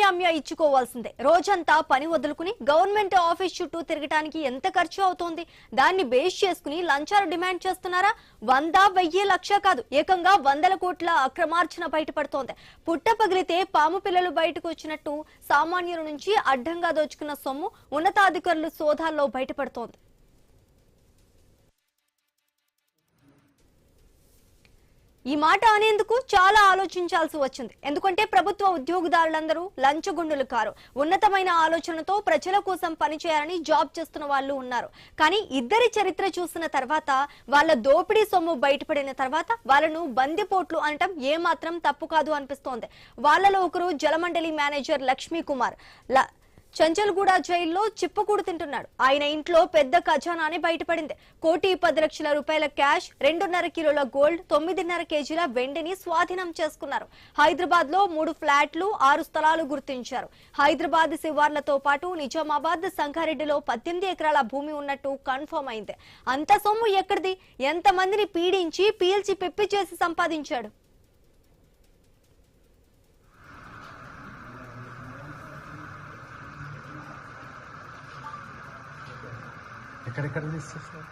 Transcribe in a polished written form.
అమ్య ఇచ్చుకోవాల్సిందే. రోజంతా పని వదులుకుని గవర్నమెంట్ ఆఫీస్ చుట్టూ తిరగడానికి ఎంత ఖర్చు అవుతోంది? దాన్ని బేస్ చేసుకుని లంచాలు డిమాండ్ చేస్తున్నారా? 100, 1000, 1,00,000 కాదు, ఏకంగా 100 కోట్ల అక్రమార్జన బయటపడుతోంది. పుట్ట పగిలితే పాము పిల్లలు బయటకు వచ్చినట్టు సామాన్యుల నుంచి అడ్డంగా దోచుకున్న సొమ్ము ఉన్నతాధికారులు సోదాల్లో బయటపడుతోంది. ఈ మాట అనేందుకు చాలా ఆలోచించాల్సి వచ్చింది. ఎందుకంటే ప్రభుత్వ ఉద్యోగదారులందరూ లంచగొండులు కారు. ఉన్నతమైన ఆలోచనతో ప్రజల కోసం పనిచేయాలని జాబ్ చేస్తున్న వాళ్ళు ఉన్నారు. కానీ ఇద్దరి చరిత్ర చూసిన తర్వాత, వాళ్ళ దోపిడీ సొమ్ము బయటపడిన తర్వాత వాళ్ళను బందిపోట్లు అనటం ఏమాత్రం తప్పు కాదు అనిపిస్తోంది. వాళ్ళలో ఒకరు జలమండలి మేనేజర్ లక్ష్మీ కుమార్. చంచల్గూడ జైల్లో చిప్పకూడు తింటున్నాడు. ఆయన ఇంట్లో పెద్ద ఖజానానే బయటపడింది. 1,10,00,000 రూపాయల క్యాష్, 2.5 కిలోల గోల్డ్, 9.5 కేజీల వెండిని స్వాధీనం చేసుకున్నారు. హైదరాబాద్ లో 3 ఫ్లాట్లు, 6 స్థలాలు గుర్తించారు. హైదరాబాద్ శివార్లతో పాటు నిజామాబాద్, సంగారెడ్డిలో 18 ఎకరాల భూమి ఉన్నట్టు కన్ఫర్మ్ అయింది. అంత సొమ్ము ఎక్కడిది? ఎంతమందిని పీడించి పీల్చి పిప్పి చేసి సంపాదించాడు? ఎక్కడెక్కడ తీస్తారు సార్?